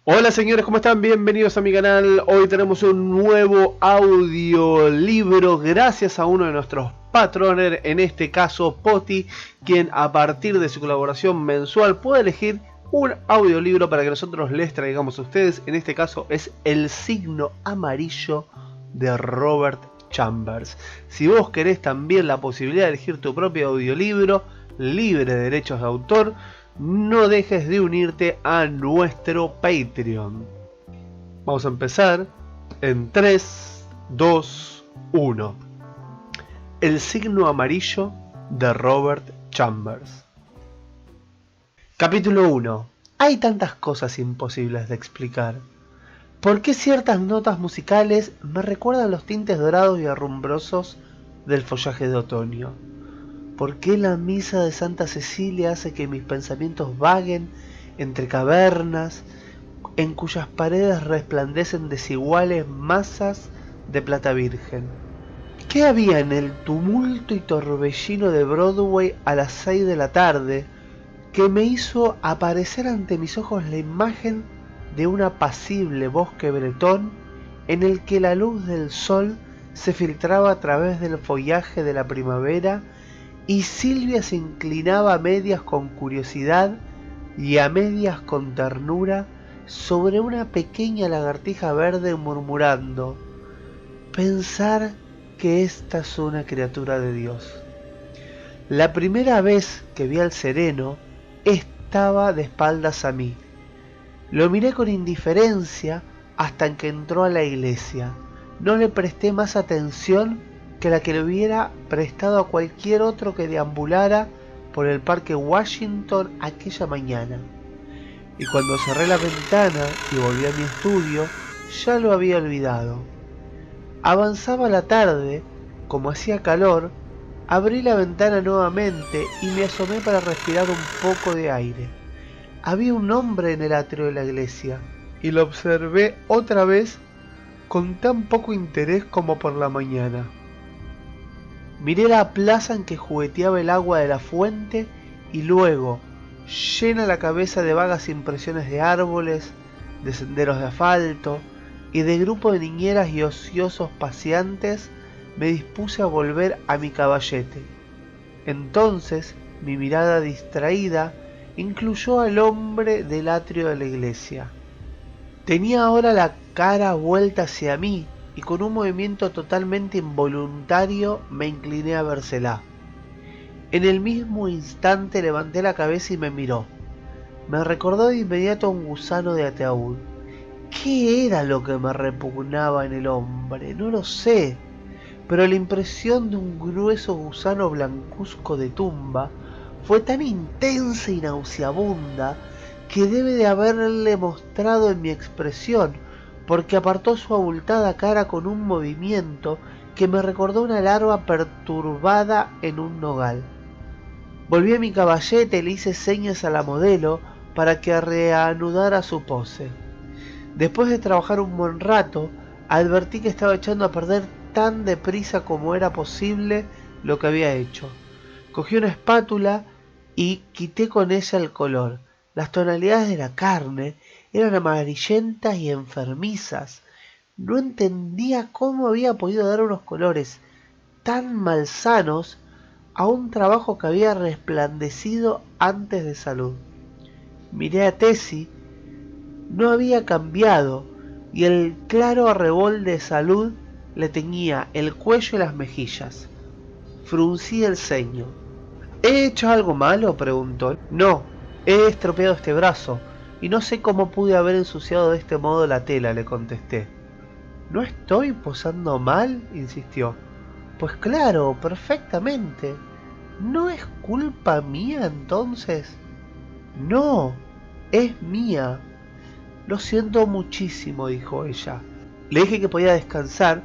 Hola señores, ¿cómo están? Bienvenidos a mi canal. Hoy tenemos un nuevo audiolibro gracias a uno de nuestros patrones, en este caso Poti, quien a partir de su colaboración mensual puede elegir un audiolibro para que nosotros les traigamos a ustedes. En este caso es El signo amarillo de Robert Chambers. Si vos querés también la posibilidad de elegir tu propio audiolibro libre de derechos de autor, no dejes de unirte a nuestro Patreon. Vamos a empezar en 3, 2, 1. El signo amarillo de Robert Chambers. Capítulo 1. Hay tantas cosas imposibles de explicar. ¿Por qué ciertas notas musicales me recuerdan los tintes dorados y herrumbrosos del follaje de otoño? ¿Por qué la misa de Santa Cecilia hace que mis pensamientos vaguen entre cavernas en cuyas paredes resplandecen desiguales masas de plata virgen? ¿Qué había en el tumulto y torbellino de Broadway a las 6 de la tarde que me hizo aparecer ante mis ojos la imagen de un apacible bosque bretón en el que la luz del sol se filtraba a través del follaje de la primavera y Silvia se inclinaba a medias con curiosidad y a medias con ternura sobre una pequeña lagartija verde murmurando: pensar que esta es una criatura de Dios. La primera vez que vi al sereno estaba de espaldas a mí. Lo miré con indiferencia hasta que entró a la iglesia. No le presté más atención que la que le hubiera prestado a cualquier otro que deambulara por el parque Washington aquella mañana. Y cuando cerré la ventana y volví a mi estudio, ya lo había olvidado. Avanzaba la tarde, como hacía calor, abrí la ventana nuevamente y me asomé para respirar un poco de aire. Había un hombre en el atrio de la iglesia, y lo observé otra vez con tan poco interés como por la mañana. Miré la plaza en que jugueteaba el agua de la fuente y luego, llena la cabeza de vagas impresiones de árboles, de senderos de asfalto y de grupos de niñeras y ociosos paseantes, me dispuse a volver a mi caballete. Entonces, mi mirada distraída incluyó al hombre del atrio de la iglesia. Tenía ahora la cara vuelta hacia mí, y con un movimiento totalmente involuntario me incliné a vérsela. En el mismo instante levanté la cabeza y me miró. Me recordó de inmediato a un gusano de ataúd. ¿Qué era lo que me repugnaba en el hombre? No lo sé, pero la impresión de un grueso gusano blancuzco de tumba fue tan intensa y nauseabunda que debe de haberle mostrado en mi expresión, porque apartó su abultada cara con un movimiento que me recordó una larva perturbada en un nogal. Volví a mi caballete y le hice señas a la modelo para que reanudara su pose. Después de trabajar un buen rato, advertí que estaba echando a perder tan deprisa como era posible lo que había hecho. Cogí una espátula y quité con ella el color. Las tonalidades de la carne eran amarillentas y enfermizas. No entendía cómo había podido dar unos colores tan malsanos a un trabajo que había resplandecido antes de salud. Miré a Tessie, no había cambiado, y el claro arrebol de salud le teñía el cuello y las mejillas. Fruncí el ceño. ¿He hecho algo malo?, preguntó. No, he estropeado este brazo, y no sé cómo pude haber ensuciado de este modo la tela, le contesté. ¿No estoy posando mal?, insistió. Pues claro, perfectamente. ¿No es culpa mía entonces? No, es mía. Lo siento muchísimo, dijo ella. Le dije que podía descansar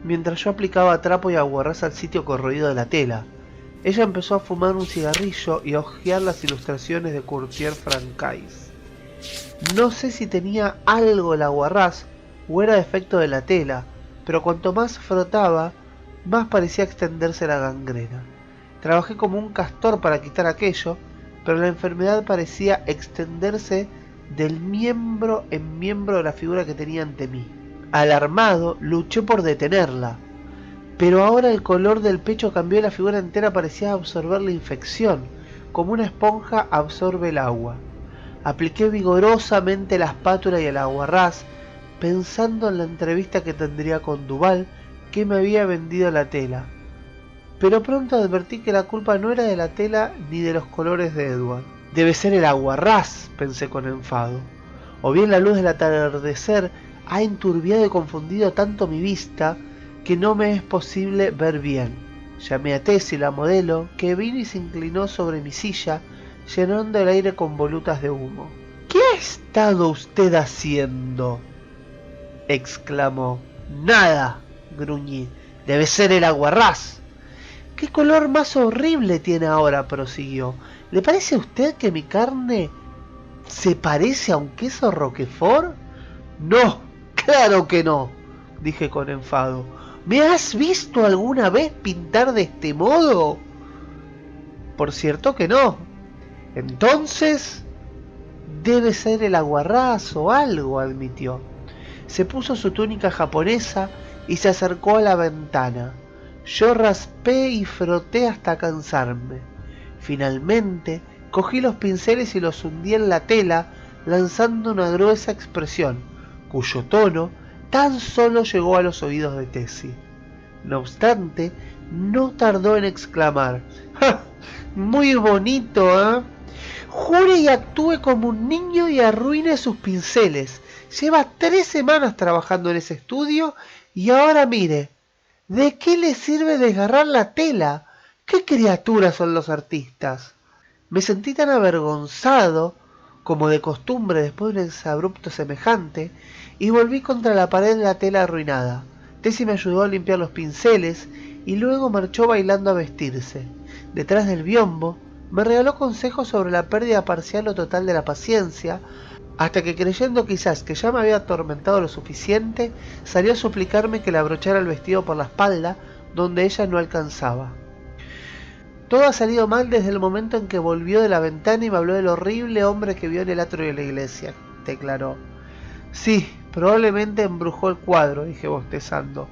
mientras yo aplicaba trapo y aguarrás al sitio corroído de la tela. Ella empezó a fumar un cigarrillo y a hojear las ilustraciones de Courtier Francais. No sé si tenía algo el aguarrás o era defecto de la tela, pero cuanto más frotaba, más parecía extenderse la gangrena. Trabajé como un castor para quitar aquello, pero la enfermedad parecía extenderse del miembro en miembro de la figura que tenía ante mí. Alarmado, luché por detenerla, pero ahora el color del pecho cambió y la figura entera parecía absorber la infección, como una esponja absorbe el agua. Apliqué vigorosamente la espátula y el aguarrás, pensando en la entrevista que tendría con Duval, que me había vendido la tela. Pero pronto advertí que la culpa no era de la tela ni de los colores de Edward. Debe ser el aguarrás, pensé con enfado. O bien la luz del atardecer ha enturbiado y confundido tanto mi vista que no me es posible ver bien. Llamé a Tessie, la modelo, que vino y se inclinó sobre mi silla, llenando el aire con volutas de humo. ¿Qué ha estado usted haciendo?, exclamó. Nada, gruñí. Debe ser el aguarrás. ¿Qué color más horrible tiene ahora?, prosiguió. ¿Le parece a usted que mi carne se parece a un queso Roquefort? No, claro que no, dije con enfado. ¿Me has visto alguna vez pintar de este modo? Por cierto que no. Entonces, debe ser el aguarrás o algo, admitió. Se puso su túnica japonesa y se acercó a la ventana. Yo raspé y froté hasta cansarme. Finalmente, cogí los pinceles y los hundí en la tela, lanzando una gruesa expresión, cuyo tono tan solo llegó a los oídos de Tessie. No obstante, no tardó en exclamar: ¡Ja! Muy bonito, ¿eh? Jure y actúe como un niño y arruine sus pinceles. Lleva 3 semanas trabajando en ese estudio y ahora mire, ¿de qué le sirve desgarrar la tela? ¿Qué criaturas son los artistas? Me sentí tan avergonzado como de costumbre después de un exabrupto semejante y volví contra la pared de la tela arruinada. Tessie me ayudó a limpiar los pinceles y luego marchó bailando a vestirse. Detrás del biombo me regaló consejos sobre la pérdida parcial o total de la paciencia, hasta que, creyendo quizás que ya me había atormentado lo suficiente, salió a suplicarme que le abrochara el vestido por la espalda, donde ella no alcanzaba. Todo ha salido mal desde el momento en que volvió de la ventana y me habló del horrible hombre que vio en el atrio de la iglesia, declaró. Sí, probablemente embrujó el cuadro, dije bostezando.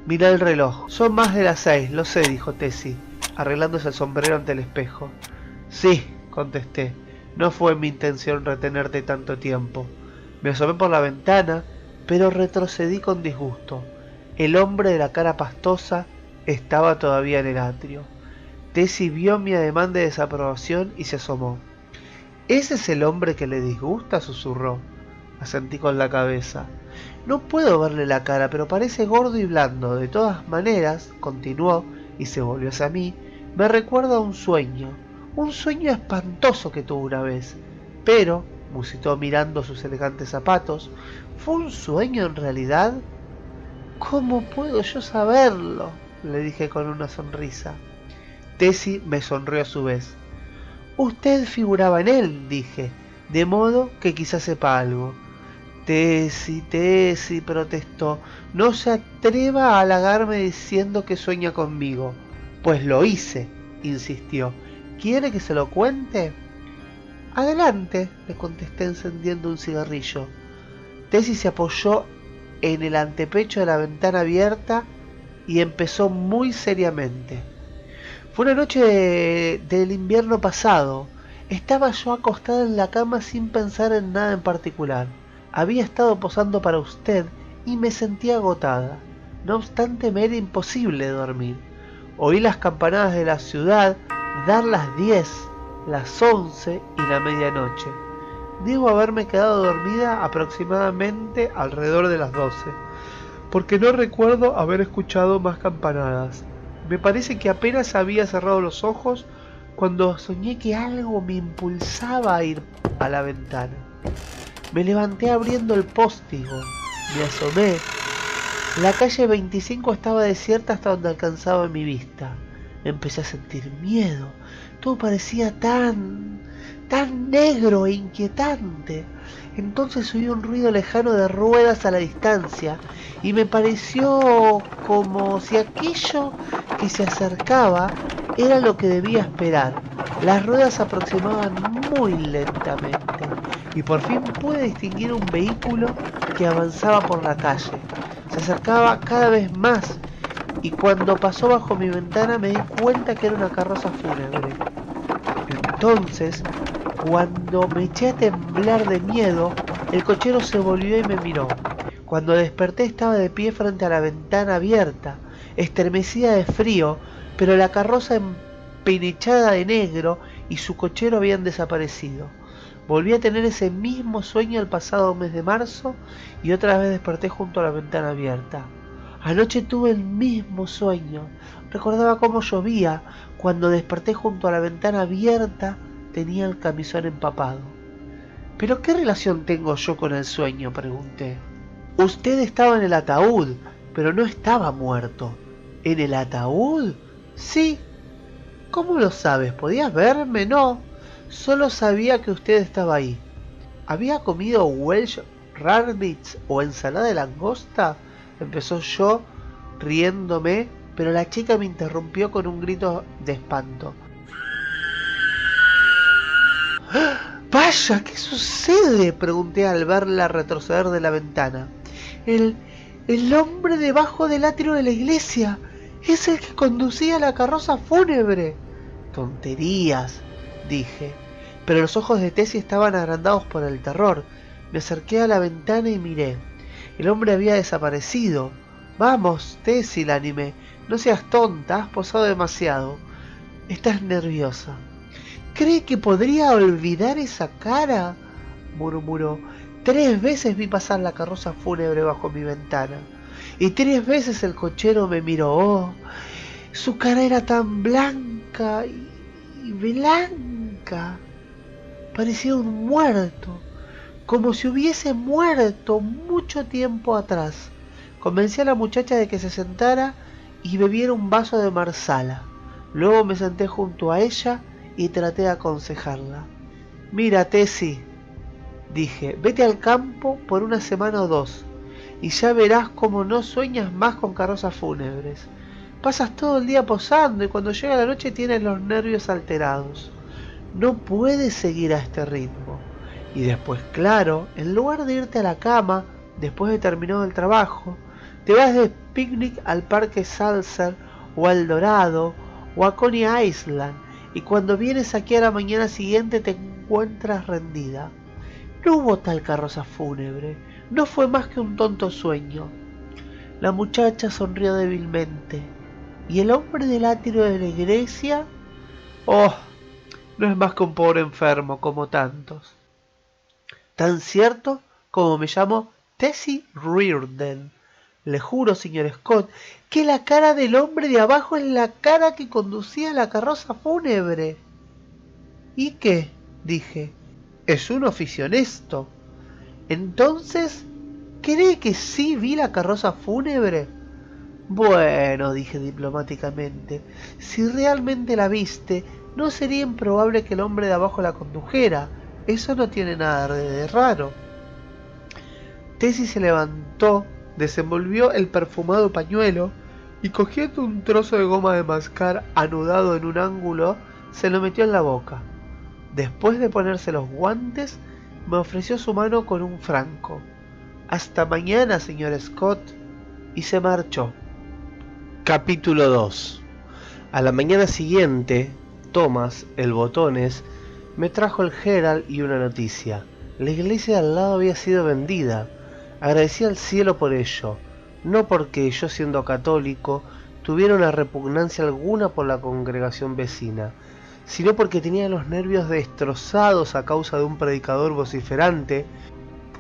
Mirá el reloj. Son más de las 6, lo sé, dijo Tessie, arreglándose el sombrero ante el espejo. Sí, contesté. No fue mi intención retenerte tanto tiempo. Me asomé por la ventana, pero retrocedí con disgusto. El hombre de la cara pastosa estaba todavía en el atrio. Tessie vio mi ademán de desaprobación y se asomó. ¿Ese es el hombre que le disgusta?, susurró. Asentí con la cabeza. No puedo verle la cara, pero parece gordo y blando. De todas maneras, continuó, y se volvió hacia mí, me recuerda a un sueño espantoso que tuve una vez. Pero, musitó mirando sus elegantes zapatos, ¿fue un sueño en realidad? ¿Cómo puedo yo saberlo?, le dije con una sonrisa. Tessie me sonrió a su vez. Usted figuraba en él, dije, de modo que quizás sepa algo. Tessie, protestó, no se atreva a halagarme diciendo que sueña conmigo. Pues lo hice, insistió. ¿Quiere que se lo cuente? Adelante, le contesté encendiendo un cigarrillo. Tessie se apoyó en el antepecho de la ventana abierta y empezó muy seriamente. Fue una noche del invierno pasado. Estaba yo acostada en la cama sin pensar en nada en particular. Había estado posando para usted y me sentía agotada. No obstante, me era imposible dormir. Oí las campanadas de la ciudad dar las 10, las 11 y la medianoche. Debo haberme quedado dormida aproximadamente alrededor de las 12, porque no recuerdo haber escuchado más campanadas. Me parece que apenas había cerrado los ojos cuando soñé que algo me impulsaba a ir a la ventana. Me levanté abriendo el postigo, me asomé. La calle 25 estaba desierta hasta donde alcanzaba mi vista. Empecé a sentir miedo. Todo parecía tan negro e inquietante. Entonces oí un ruido lejano de ruedas a la distancia y me pareció como si aquello que se acercaba Era lo que debía esperar. Las ruedas se aproximaban muy lentamente y por fin pude distinguir un vehículo que avanzaba por la calle. Se acercaba cada vez más y cuando pasó bajo mi ventana me di cuenta que era una carroza fúnebre. Entonces, cuando me eché a temblar de miedo, el cochero se volvió y me miró. Cuando desperté estaba de pie frente a la ventana abierta, estremecida de frío, pero la carroza empenichada de negro y su cochero habían desaparecido. Volví a tener ese mismo sueño el pasado mes de marzo y otra vez desperté junto a la ventana abierta. Anoche tuve el mismo sueño. Recordaba cómo llovía. Cuando desperté junto a la ventana abierta tenía el camisón empapado. ¿Pero qué relación tengo yo con el sueño?, pregunté. Usted estaba en el ataúd, pero no estaba muerto. ¿En el ataúd? Sí. ¿Cómo lo sabes? ¿Podías verme? No. Solo sabía que usted estaba ahí. ¿Había comido Welsh Rarebits o ensalada de langosta? Empezó yo, riéndome, pero la chica me interrumpió con un grito de espanto. ¡Vaya! ¿Qué sucede?, pregunté al verla retroceder de la ventana. El hombre debajo del atrio de la iglesia es el que conducía la carroza fúnebre. Tonterías, dije, pero los ojos de Tessie estaban agrandados por el terror. Me acerqué a la ventana y miré. El hombre había desaparecido. Vamos, Tessie, la animé. No seas tonta, has posado demasiado. Estás nerviosa. ¿Cree que podría olvidar esa cara?, murmuró. 3 veces vi pasar la carroza fúnebre bajo mi ventana. Y 3 veces el cochero me miró. Oh, su cara era tan blanca y blanca. Parecía un muerto, como si hubiese muerto mucho tiempo atrás. Convencí a la muchacha de que se sentara y bebiera un vaso de marsala. Luego me senté junto a ella y traté de aconsejarla. Mira, Tessie, dije, vete al campo por 1 semana o 2 y ya verás cómo no sueñas más con carrozas fúnebres. Pasas todo el día posando y cuando llega la noche tienes los nervios alterados. No puedes seguir a este ritmo. Y después, claro, en lugar de irte a la cama después de terminado el trabajo, te vas de picnic al Parque Salser o al Dorado o a Coney Island y cuando vienes aquí a la mañana siguiente te encuentras rendida. No hubo tal carroza fúnebre, no fue más que un tonto sueño. La muchacha sonrió débilmente. ¿Y el hombre del atrio de la iglesia? Oh, no es más que un pobre enfermo como tantos. Tan cierto como me llamo Tessie Reardon. Le juro, señor Scott, que la cara del hombre de abajo es la cara que conducía la carroza fúnebre. ¿Y qué?, dije. Es un oficio honesto. Entonces, ¿cree que sí vi la carroza fúnebre? Bueno, dije diplomáticamente, si realmente la viste, no sería improbable que el hombre de abajo la condujera. Eso no tiene nada de raro. Tessie se levantó, desenvolvió el perfumado pañuelo y cogiendo un trozo de goma de mascar anudado en un ángulo, se lo metió en la boca. Después de ponerse los guantes, me ofreció su mano con un franco. Hasta mañana, señor Scott, y se marchó. Capítulo 2. A la mañana siguiente, Thomas, el Botones, me trajo el Herald y una noticia. La iglesia de al lado había sido vendida. Agradecí al cielo por ello, no porque yo, siendo católico, tuviera una repugnancia alguna por la congregación vecina, sino porque tenía los nervios destrozados a causa de un predicador vociferante,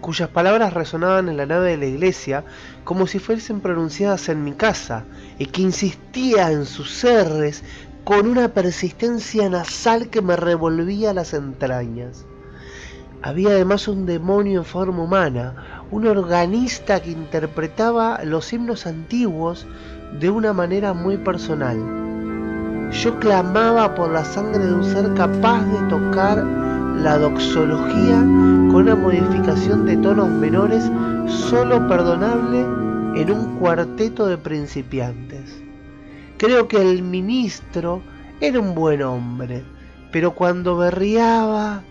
cuyas palabras resonaban en la nave de la iglesia como si fuesen pronunciadas en mi casa, y que insistía en sus R's con una persistencia nasal que me revolvía las entrañas. Había además un demonio en forma humana, un organista que interpretaba los himnos antiguos de una manera muy personal. Yo clamaba por la sangre de un ser capaz de tocar la doxología con una modificación de tonos menores solo perdonable en un cuarteto de principiantes. Creo que el ministro Era un buen hombre, pero cuando berreaba...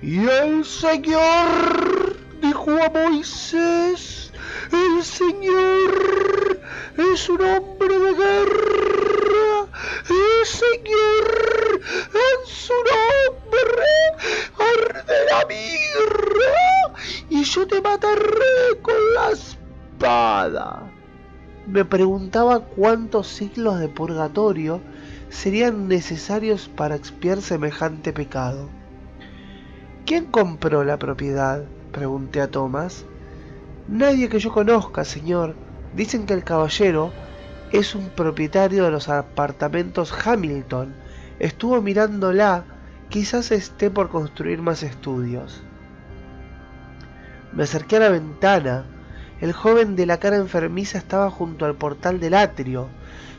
Y el Señor dijo a Moisés, el Señor es un hombre de guerra, el Señor en su nombre arderá mirra, y yo te mataré con la espada. Me preguntaba cuántos siglos de purgatorio serían necesarios para expiar semejante pecado. ¿Quién compró la propiedad?, pregunté a Thomas. Nadie que yo conozca, señor. Dicen que el caballero es un propietario de los apartamentos Hamilton. Estuvo mirándola, quizás esté por construir más estudios. Me acerqué a la ventana. El joven de la cara enfermiza estaba junto al portal del atrio.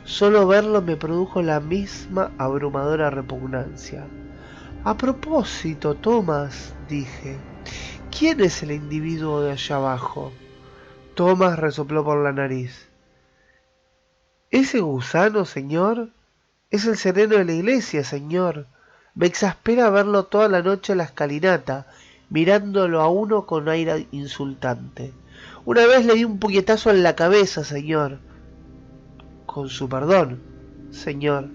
Solo verlo me produjo la misma abrumadora repugnancia. A propósito, Thomas, dije, ¿quién es el individuo de allá abajo? Thomas resopló por la nariz. ¿Ese gusano, señor? Es el sereno de la iglesia, señor. Me exaspera verlo toda la noche en la escalinata, mirándolo a uno con aire insultante. Una vez le di un puñetazo en la cabeza, señor. Con su perdón, señor.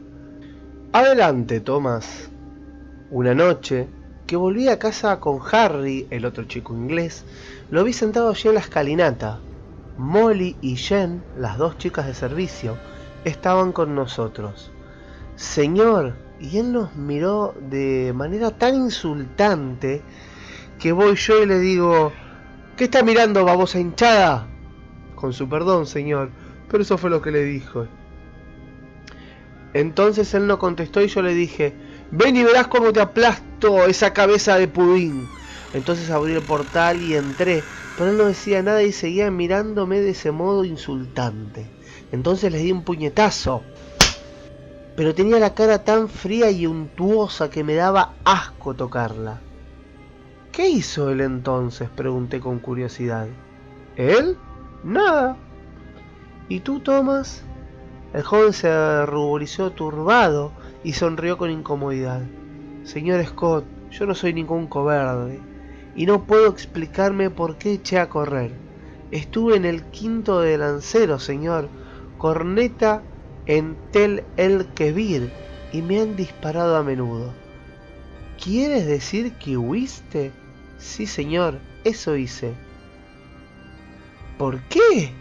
Adelante, Thomas. Una noche, que volví a casa con Harry, el otro chico inglés, lo vi sentado allí en la escalinata. Molly y Jen, las dos chicas de servicio, estaban con nosotros. Señor, y él nos miró de manera tan insultante que voy yo y le digo, ¿qué está mirando, babosa hinchada? Con su perdón, señor, pero eso fue lo que le dijo. Entonces él no contestó y yo le dije, ven y verás cómo te aplasto esa cabeza de pudín. Entonces abrí el portal y entré, pero él no decía nada y seguía mirándome de ese modo insultante. Entonces le di un puñetazo, pero tenía la cara tan fría y untuosa que me daba asco tocarla. ¿Qué hizo él entonces?, pregunté con curiosidad. ¿Él? Nada. ¿Y tú, Thomas? El joven se ruborizó turbado y sonrió con incomodidad. Señor Scott, yo no soy ningún cobarde, y no puedo explicarme por qué eché a correr. Estuve en el quinto de lancero, señor, corneta en Tel el Kebir, y me han disparado a menudo. ¿Quieres decir que huiste? Sí, señor, eso hice. ¿Por qué?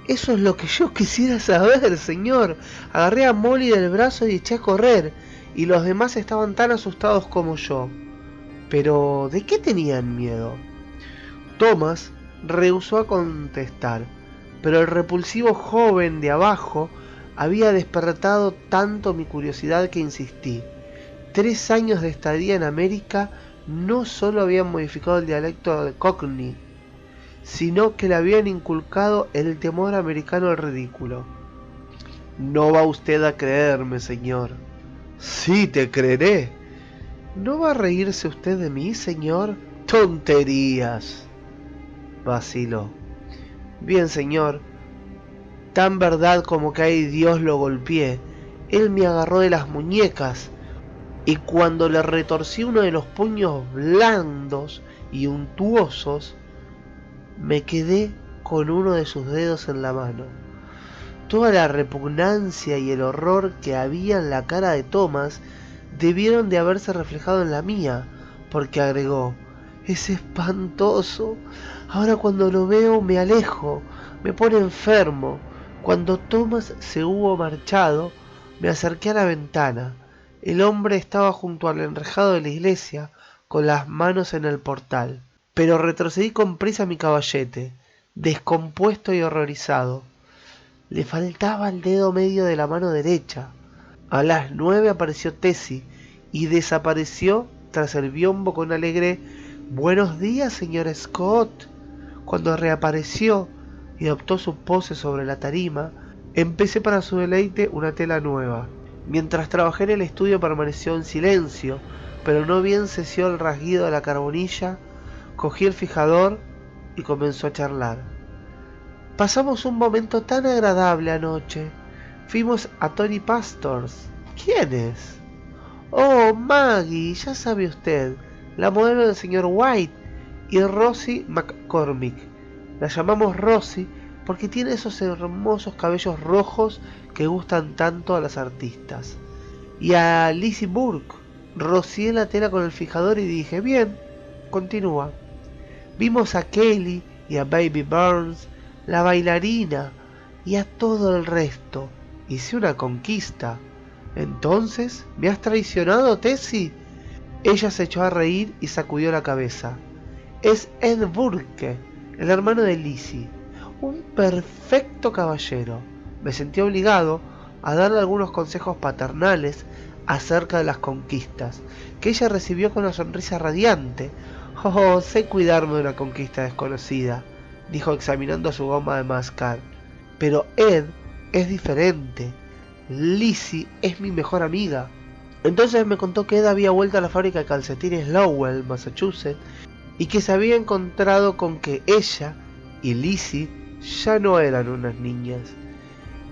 Eso es lo que yo quisiera saber, señor. Agarré a Molly del brazo y eché a correr, y los demás estaban tan asustados como yo. Pero, ¿de qué tenían miedo? Thomas rehusó a contestar, pero el repulsivo joven de abajo había despertado tanto mi curiosidad que insistí. 3 años de estadía en América no solo habían modificado el dialecto de Cockney, sino que le habían inculcado el temor americano al ridículo. No va usted a creerme, señor. Sí, te creeré. ¿No va a reírse usted de mí, señor? Tonterías, vaciló. Bien, señor, tan verdad como que ahí Dios lo golpeé. Él me agarró de las muñecas, y cuando le retorcí uno de los puños blandos y untuosos, me quedé con uno de sus dedos en la mano. Toda la repugnancia y el horror que había en la cara de Thomas debieron de haberse reflejado en la mía, porque agregó, es espantoso. Ahora cuando lo veo me alejo, me pone enfermo. Cuando Thomas se hubo marchado, me acerqué a la ventana. El hombre estaba junto al enrejado de la iglesia, con las manos en el portal. Pero retrocedí con prisa a mi caballete, descompuesto y horrorizado. Le faltaba el dedo medio de la mano derecha. A las 9 apareció Tessie y desapareció tras el biombo con alegre «Buenos días, señor Scott». Cuando reapareció y adoptó su pose sobre la tarima, empecé para su deleite una tela nueva. Mientras trabajé en el estudio permaneció en silencio, pero no bien cesió el rasguido de la carbonilla, cogí el fijador y comenzó a charlar. Pasamos un momento tan agradable anoche. Fuimos a Tony Pastor's. ¿Quién es? Oh, Maggie, ya sabe usted, la modelo del señor White y Rosie McCormick. La llamamos Rosie porque tiene esos hermosos cabellos rojos que gustan tanto a las artistas. Y a Lizzie Burke. Rocié la tela con el fijador y dije, bien, continúa. Vimos a Kelly y a Baby Burns, la bailarina, y a todo el resto. Hice una conquista. ¿Entonces me has traicionado, Tessie? Ella se echó a reír y sacudió la cabeza. Es Ed Burke, el hermano de Lizzie. Un perfecto caballero. Me sentí obligado a darle algunos consejos paternales acerca de las conquistas, que ella recibió con una sonrisa radiante. Oh, sé cuidarme de una conquista desconocida, dijo examinando su goma de mascar. Pero Ed es diferente. Lizzie es mi mejor amiga. Entonces me contó que Ed había vuelto a la fábrica de calcetines Lowell, Massachusetts, y que se había encontrado con que ella y Lizzie ya no eran unas niñas,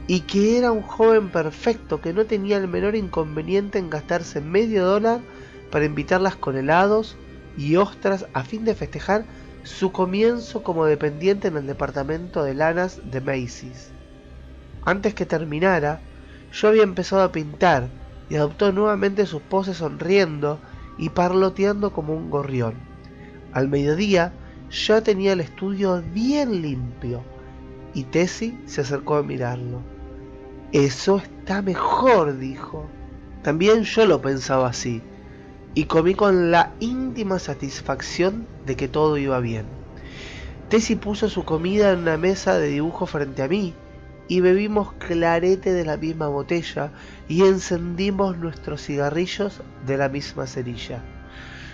y que era un joven perfecto que no tenía el menor inconveniente en gastarse $0.50 para invitarlas con helados y ostras a fin de festejar su comienzo como dependiente en el departamento de lanas de Macy's. Antes que terminara, yo había empezado a pintar y adoptó nuevamente sus poses sonriendo y parloteando como un gorrión. Al mediodía ya tenía el estudio bien limpio y Tessie se acercó a mirarlo. Eso está mejor, dijo. También yo lo pensaba así, y comí con la íntima satisfacción de que todo iba bien. Tessie puso su comida en una mesa de dibujo frente a mí, y bebimos clarete de la misma botella, y encendimos nuestros cigarrillos de la misma cerilla.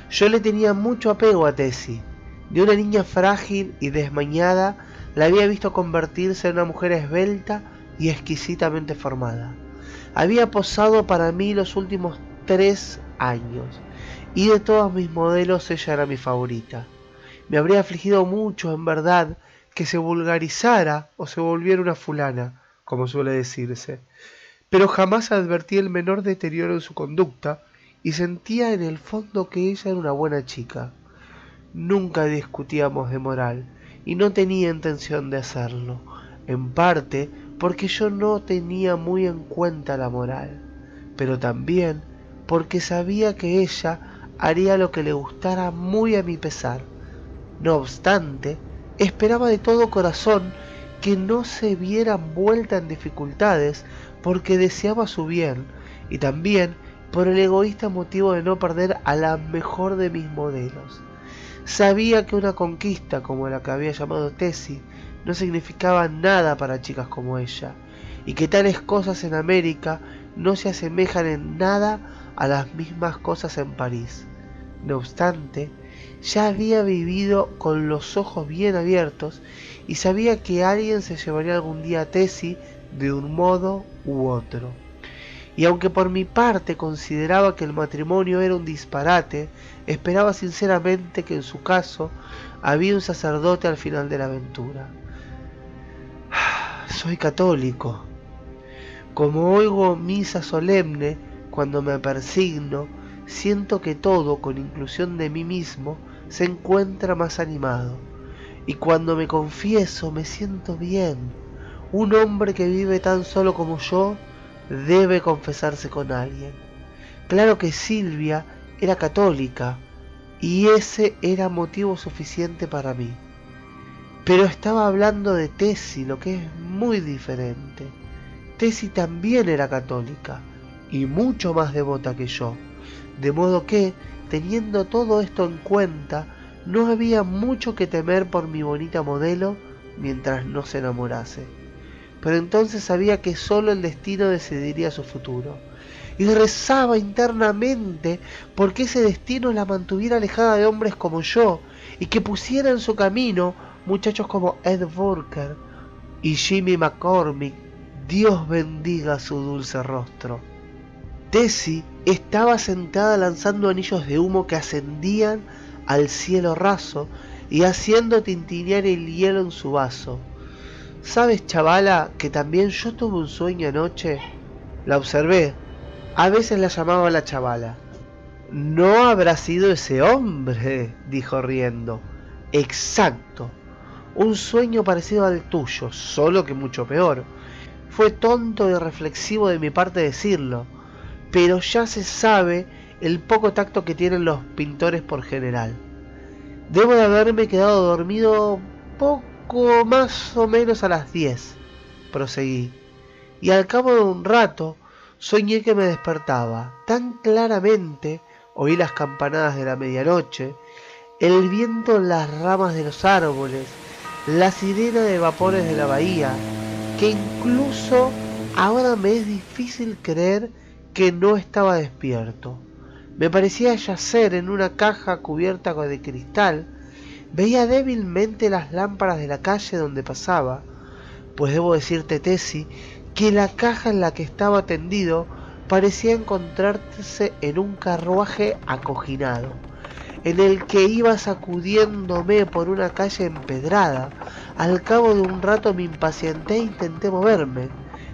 Yo le tenía mucho apego a Tessie. De una niña frágil y desmañada, la había visto convertirse en una mujer esbelta y exquisitamente formada. Había posado para mí los últimos 3 años, y de todos mis modelos ella era mi favorita. Me habría afligido mucho, en verdad, que se vulgarizara o se volviera una fulana, como suele decirse, pero jamás advertí el menor deterioro en su conducta y sentía en el fondo que ella era una buena chica. Nunca discutíamos de moral y no tenía intención de hacerlo, en parte porque yo no tenía muy en cuenta la moral, pero también porque sabía que ella haría lo que le gustara muy a mi pesar. No obstante, esperaba de todo corazón que no se viera envuelta en dificultades porque deseaba su bien y también por el egoísta motivo de no perder a la mejor de mis modelos. Sabía que una conquista como la que había llamado Tessie no significaba nada para chicas como ella, y que tales cosas en América no se asemejan en nada a las mismas cosas en París. No obstante, ya había vivido con los ojos bien abiertos y sabía que alguien se llevaría algún día a Tessie de un modo u otro. Y aunque por mi parte consideraba que el matrimonio era un disparate, esperaba sinceramente que en su caso había un sacerdote al final de la aventura. Soy católico. Como oigo misa solemne, cuando me persigno, siento que todo, con inclusión de mí mismo, se encuentra más animado. Y cuando me confieso, me siento bien. Un hombre que vive tan solo como yo debe confesarse con alguien. Claro que Silvia era católica, y ese era motivo suficiente para mí. Pero estaba hablando de Tessie, lo que es muy diferente. Tessie también era católica, y mucho más devota que yo, de modo que, teniendo todo esto en cuenta, no había mucho que temer por mi bonita modelo mientras no se enamorase. Pero entonces sabía que solo el destino decidiría su futuro, y rezaba internamente porque ese destino la mantuviera alejada de hombres como yo, y que pusiera en su camino muchachos como Ed Burke y Jimmy McCormick. Dios bendiga su dulce rostro. Tessie estaba sentada lanzando anillos de humo que ascendían al cielo raso y haciendo tintinear el hielo en su vaso. ¿Sabes, chavala, que también yo tuve un sueño anoche? La observé. A veces la llamaba la chavala. No habrá sido ese hombre, dijo riendo. Exacto. Un sueño parecido al tuyo, solo que mucho peor. Fue tonto y reflexivo de mi parte decirlo, pero ya se sabe el poco tacto que tienen los pintores por general. Debo de haberme quedado dormido poco más o menos a las 10, proseguí, y al cabo de un rato soñé que me despertaba tan claramente, oí las campanadas de la medianoche, el viento en las ramas de los árboles, la sirena de vapores de la bahía, que incluso ahora me es difícil creer que no estaba despierto. Me parecía yacer en una caja cubierta de cristal. Veía débilmente las lámparas de la calle donde pasaba, pues debo decirte, Tessie, que la caja en la que estaba tendido parecía encontrarse en un carruaje acoginado, en el que iba sacudiéndome por una calle empedrada. Al cabo de un rato me impacienté e intenté moverme,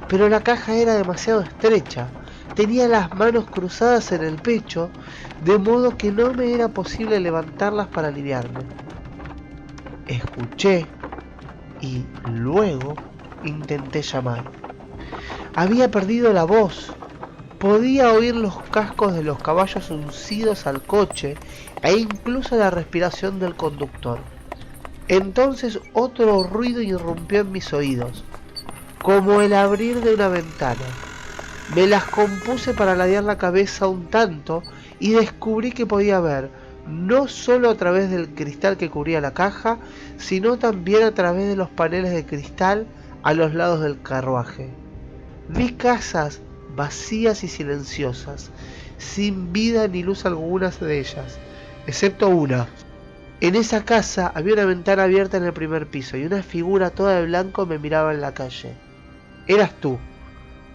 pero la caja era demasiado estrecha. Tenía las manos cruzadas en el pecho, de modo que no me era posible levantarlas para aliviarme. Escuché y luego intenté llamar. Había perdido la voz. Podía oír los cascos de los caballos uncidos al coche e incluso la respiración del conductor. Entonces otro ruido irrumpió en mis oídos, como el abrir de una ventana. Me las compuse para ladear la cabeza un tanto y descubrí que podía ver, no solo a través del cristal que cubría la caja, sino también a través de los paneles de cristal a los lados del carruaje. Vi casas vacías y silenciosas, sin vida ni luz alguna de ellas, excepto una. En esa casa había una ventana abierta en el primer piso y una figura toda de blanco me miraba en la calle. Eras tú.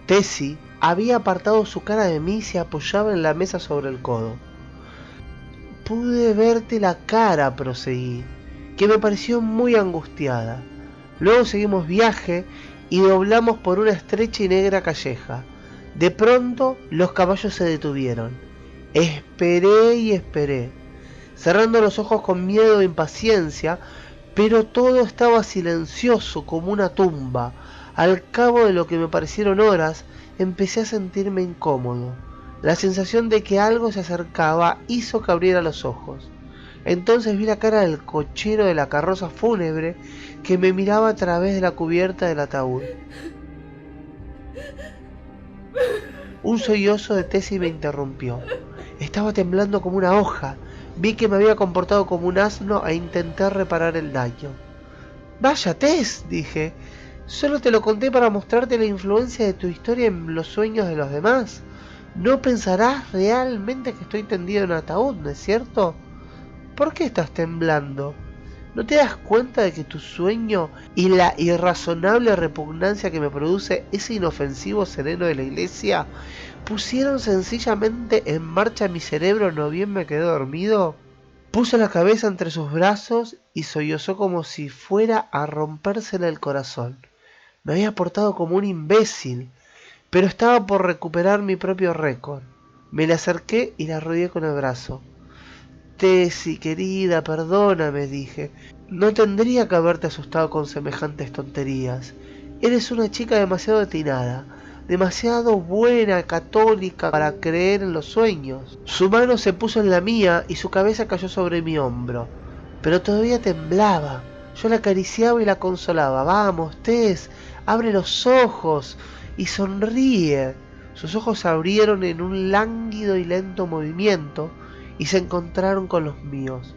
Tessie había apartado su cara de mí y se apoyaba en la mesa sobre el codo. Pude verte la cara, proseguí, que me pareció muy angustiada. Luego seguimos viaje y doblamos por una estrecha y negra calleja. De pronto los caballos se detuvieron. Esperé y esperé, cerrando los ojos con miedo e impaciencia, pero todo estaba silencioso como una tumba. Al cabo de lo que me parecieron horas, empecé a sentirme incómodo. La sensación de que algo se acercaba hizo que abriera los ojos. Entonces vi la cara del cochero de la carroza fúnebre que me miraba a través de la cubierta del ataúd. Un sollozo de Tessie me interrumpió. Estaba temblando como una hoja. Vi que me había comportado como un asno e intenté reparar el daño. «Vaya, Tess», dije, «solo te lo conté para mostrarte la influencia de tu historia en los sueños de los demás. No pensarás realmente que estoy tendido en un ataúd, ¿no es cierto? ¿Por qué estás temblando? ¿No te das cuenta de que tu sueño y la irrazonable repugnancia que me produce ese inofensivo sereno de la iglesia pusieron sencillamente en marcha mi cerebro, no bien me quedé dormido?» Puso la cabeza entre sus brazos y sollozó como si fuera a rompérsele el corazón. Me había portado como un imbécil, pero estaba por recuperar mi propio récord. Me le acerqué y la rodeé con el brazo. «Tessie, querida, perdóname», dije. «No tendría que haberte asustado con semejantes tonterías. Eres una chica demasiado atinada, demasiado buena, católica para creer en los sueños». Su mano se puso en la mía y su cabeza cayó sobre mi hombro, pero todavía temblaba. Yo la acariciaba y la consolaba. «Vamos, Tess, abre los ojos y sonríe». Sus ojos se abrieron en un lánguido y lento movimiento y se encontraron con los míos,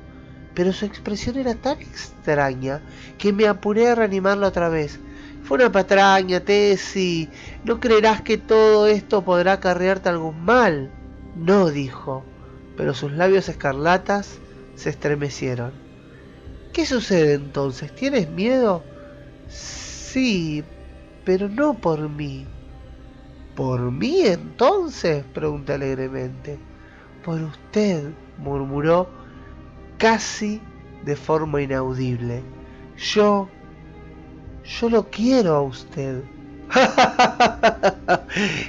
pero su expresión era tan extraña que me apuré a reanimarla otra vez. «Fue una patraña, Tessie. No creerás que todo esto podrá acarrearte algún mal». «No», dijo, pero sus labios escarlatas se estremecieron. «¿Qué sucede entonces? ¿Tienes miedo?» «Sí, pero no por mí». «¿Por mí entonces?», pregunté alegremente. «Por usted», murmuró casi de forma inaudible. Yo lo quiero a usted».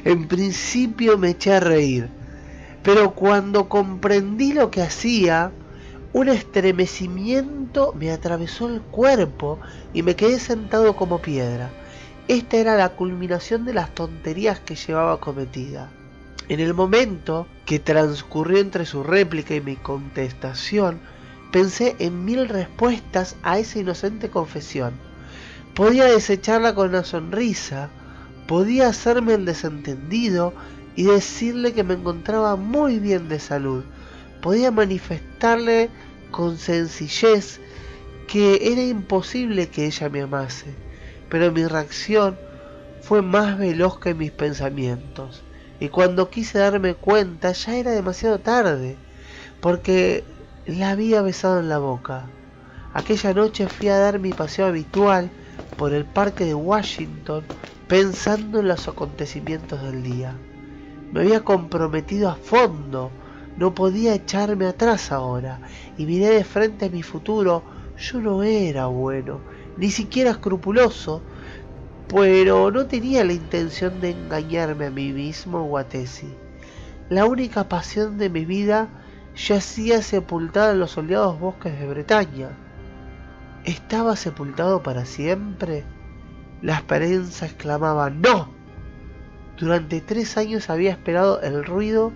En principio me eché a reír, pero cuando comprendí lo que hacía, un estremecimiento me atravesó el cuerpo y me quedé sentado como piedra. Esta era la culminación de las tonterías que llevaba cometidas. En el momento que transcurrió entre su réplica y mi contestación, pensé en 1000 respuestas a esa inocente confesión. Podía desecharla con una sonrisa, podía hacerme el desentendido y decirle que me encontraba muy bien de salud. Podía manifestarle con sencillez que era imposible que ella me amase, pero mi reacción fue más veloz que mis pensamientos, y cuando quise darme cuenta ya era demasiado tarde, porque la había besado en la boca. Aquella noche fui a dar mi paseo habitual por el parque de Washington pensando en los acontecimientos del día. Me había comprometido a fondo, no podía echarme atrás ahora, y miré de frente a mi futuro. Yo no era bueno, ni siquiera escrupuloso, pero no tenía la intención de engañarme a mí mismo o a Tessie. La única pasión de mi vida yacía sepultada en los soleados bosques de Bretaña. ¿Estaba sepultado para siempre? La esperanza exclamaba ¡no! Durante 3 años había esperado el ruido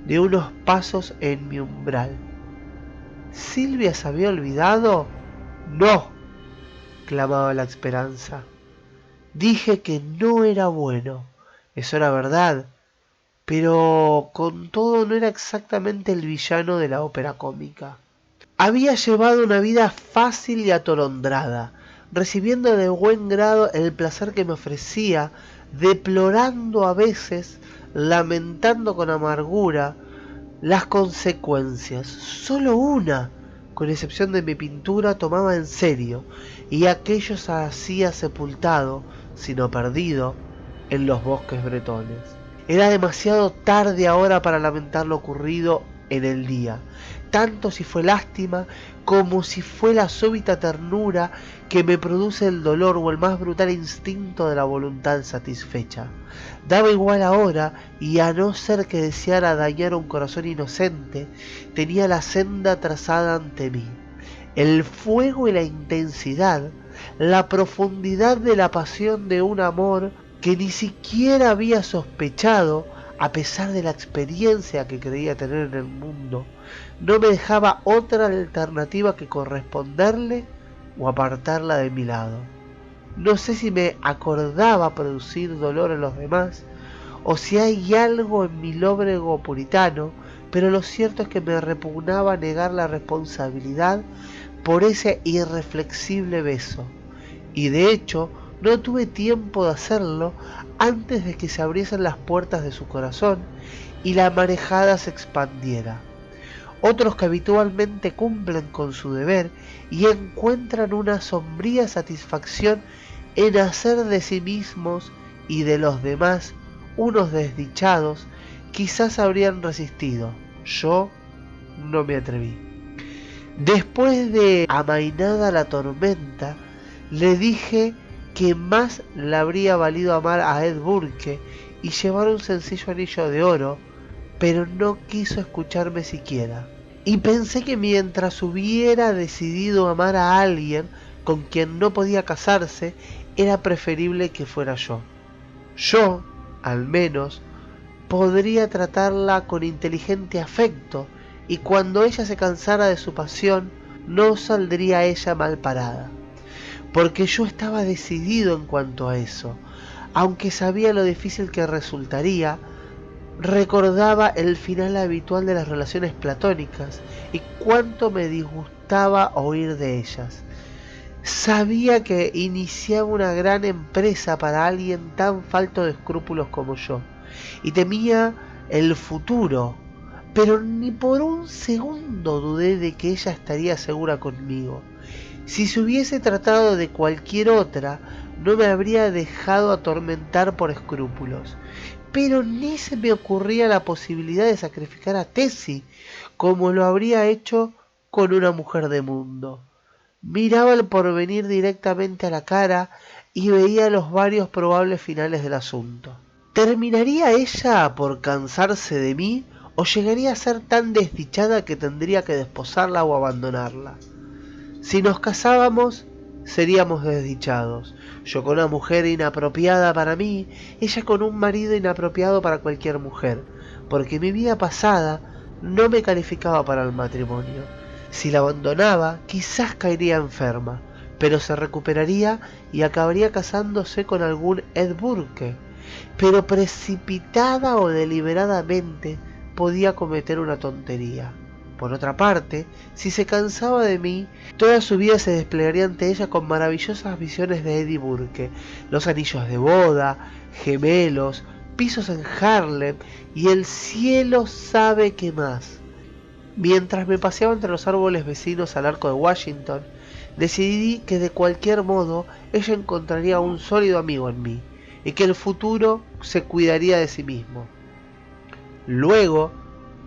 de unos pasos en mi umbral. ¿Silvia se había olvidado? ¡No!, clamaba la esperanza. Dije que no era bueno, eso era verdad, pero con todo no era exactamente el villano de la ópera cómica. Había llevado una vida fácil y atolondrada, recibiendo de buen grado el placer que me ofrecía, deplorando a veces, lamentando con amargura las consecuencias. Solo una, con excepción de mi pintura, tomaba en serio, y aquello se hacía sepultado, sino perdido, en los bosques bretones. Era demasiado tarde ahora para lamentar lo ocurrido en el día, tanto si fue lástima como si fue la súbita ternura que me produce el dolor o el más brutal instinto de la voluntad satisfecha. Daba igual ahora, y a no ser que deseara dañar un corazón inocente, tenía la senda trazada ante mí. El fuego y la intensidad, la profundidad de la pasión de un amor que ni siquiera había sospechado, a pesar de la experiencia que creía tener en el mundo, no me dejaba otra alternativa que corresponderle o apartarla de mi lado. No sé si me acordaba producir dolor en los demás, o si hay algo en mi lóbrego puritano, pero lo cierto es que me repugnaba negar la responsabilidad por ese irreflexible beso, y de hecho no tuve tiempo de hacerlo antes de que se abriesen las puertas de su corazón y la marejada se expandiera. Otros que habitualmente cumplen con su deber y encuentran una sombría satisfacción en hacer de sí mismos y de los demás unos desdichados, quizás habrían resistido. Yo no me atreví. Después de amainada la tormenta, le dije que más le habría valido amar a Ed Burke y llevar un sencillo anillo de oro, pero no quiso escucharme siquiera. Y pensé que mientras hubiera decidido amar a alguien con quien no podía casarse, era preferible que fuera yo. Yo, al menos, podría tratarla con inteligente afecto, y cuando ella se cansara de su pasión, no saldría ella mal parada. Porque yo estaba decidido en cuanto a eso. Aunque sabía lo difícil que resultaría, recordaba el final habitual de las relaciones platónicas y cuánto me disgustaba oír de ellas. Sabía que iniciaba una gran empresa para alguien tan falto de escrúpulos como yo, y temía el futuro, pero ni por un segundo dudé de que ella estaría segura conmigo. Si se hubiese tratado de cualquier otra, no me habría dejado atormentar por escrúpulos, pero ni se me ocurría la posibilidad de sacrificar a Tessie, como lo habría hecho con una mujer de mundo. Miraba el porvenir directamente a la cara y veía los varios probables finales del asunto. ¿Terminaría ella por cansarse de mí o llegaría a ser tan desdichada que tendría que desposarla o abandonarla? Si nos casábamos, seríamos desdichados. Yo con una mujer inapropiada para mí, ella con un marido inapropiado para cualquier mujer, porque mi vida pasada no me calificaba para el matrimonio. Si la abandonaba, quizás caería enferma, pero se recuperaría y acabaría casándose con algún Ed Burke. Pero precipitada o deliberadamente podía cometer una tontería. Por otra parte, si se cansaba de mí, toda su vida se desplegaría ante ella con maravillosas visiones de Eddie Burke, los anillos de boda, gemelos, pisos en Harlem y el cielo sabe qué más. Mientras me paseaba entre los árboles vecinos al Arco de Washington, decidí que de cualquier modo ella encontraría un sólido amigo en mí y que el futuro se cuidaría de sí mismo. Luego,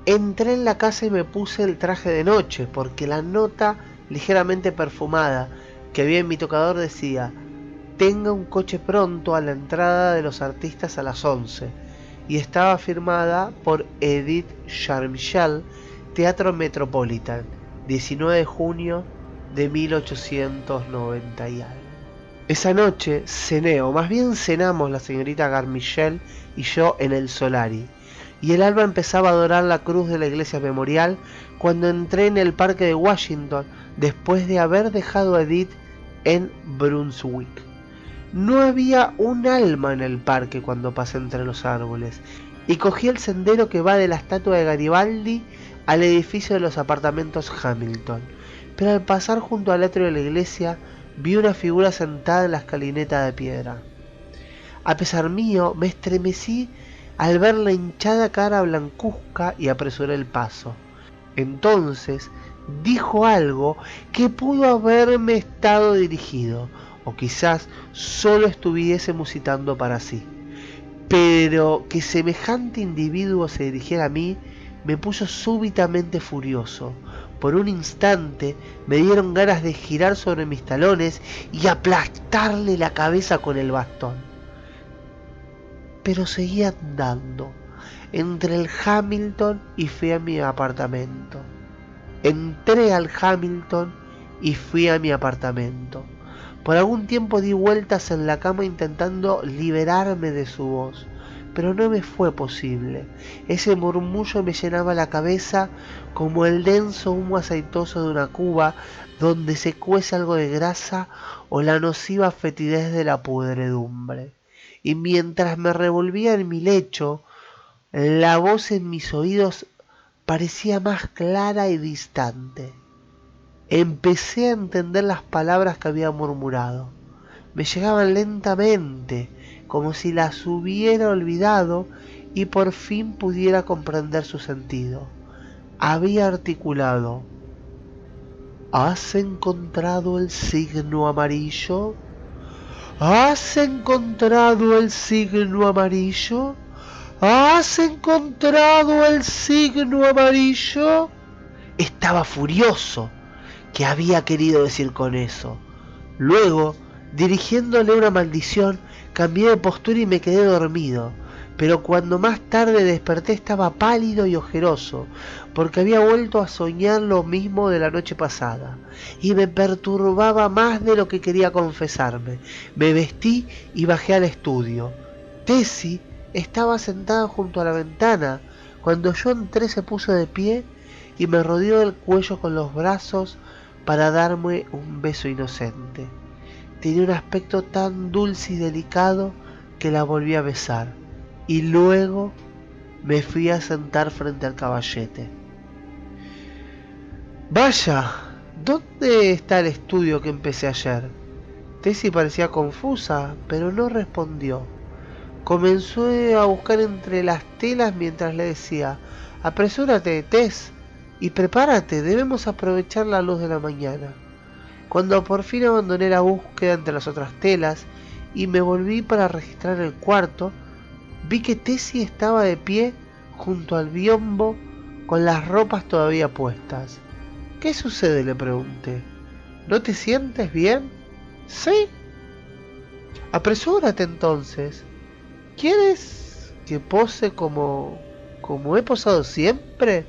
entré en la casa y me puse el traje de noche, porque la nota ligeramente perfumada que había en mi tocador decía: tenga un coche pronto a la entrada de los artistas a las 11, y estaba firmada por Edith Charmichel, Teatro Metropolitan, 19 de junio de 1890 y algo. Esa noche cené, o más bien cenamos la señorita Garmichel y yo en el Solari, y el alba empezaba a dorar la cruz de la iglesia memorial cuando entré en el parque de Washington después de haber dejado a Edith en Brunswick. No había un alma en el parque cuando pasé entre los árboles y cogí el sendero que va de la estatua de Garibaldi al edificio de los apartamentos Hamilton, pero al pasar junto al atrio de la iglesia vi una figura sentada en la escalinata de piedra. A pesar mío, me estremecí al ver la hinchada cara blancuzca y apresuré el paso. Entonces dijo algo que pudo haberme estado dirigido, o quizás solo estuviese musitando para sí. Pero que semejante individuo se dirigiera a mí me puso súbitamente furioso. Por un instante me dieron ganas de girar sobre mis talones y aplastarle la cabeza con el bastón. Pero seguí andando entre el Hamilton y fui a mi apartamento. Entré al Hamilton y fui a mi apartamento. Por algún tiempo di vueltas en la cama intentando liberarme de su voz, pero no me fue posible. Ese murmullo me llenaba la cabeza como el denso humo aceitoso de una cuba donde se cuece algo de grasa o la nociva fetidez de la pudredumbre. Y mientras me revolvía en mi lecho, la voz en mis oídos parecía más clara y distante. Empecé a entender las palabras que había murmurado. Me llegaban lentamente, como si las hubiera olvidado y por fin pudiera comprender su sentido. Había articulado: ¿has encontrado el signo amarillo? ¿Has encontrado el signo amarillo? ¿Has encontrado el signo amarillo? Estaba furioso. ¿Qué había querido decir con eso? Luego, dirigiéndole una maldición, cambié de postura y me quedé dormido. Pero cuando más tarde desperté estaba pálido y ojeroso, porque había vuelto a soñar lo mismo de la noche pasada, y me perturbaba más de lo que quería confesarme. Me vestí y bajé al estudio. Tessie estaba sentada junto a la ventana. Cuando yo entré se puso de pie y me rodeó el cuello con los brazos para darme un beso inocente. Tenía un aspecto tan dulce y delicado que la volví a besar, y luego me fui a sentar frente al caballete. Vaya, ¿dónde está el estudio que empecé ayer? Tessie parecía confusa, pero no respondió. Comenzó a buscar entre las telas mientras le decía: apresúrate, Tess, y prepárate, debemos aprovechar la luz de la mañana. Cuando por fin abandoné la búsqueda entre las otras telas y me volví para registrar el cuarto, vi que Tessie estaba de pie junto al biombo con las ropas todavía puestas. ¿Qué sucede?, le pregunté. ¿No te sientes bien? ¿Sí? Apresúrate entonces. ¿Quieres que pose como he posado siempre?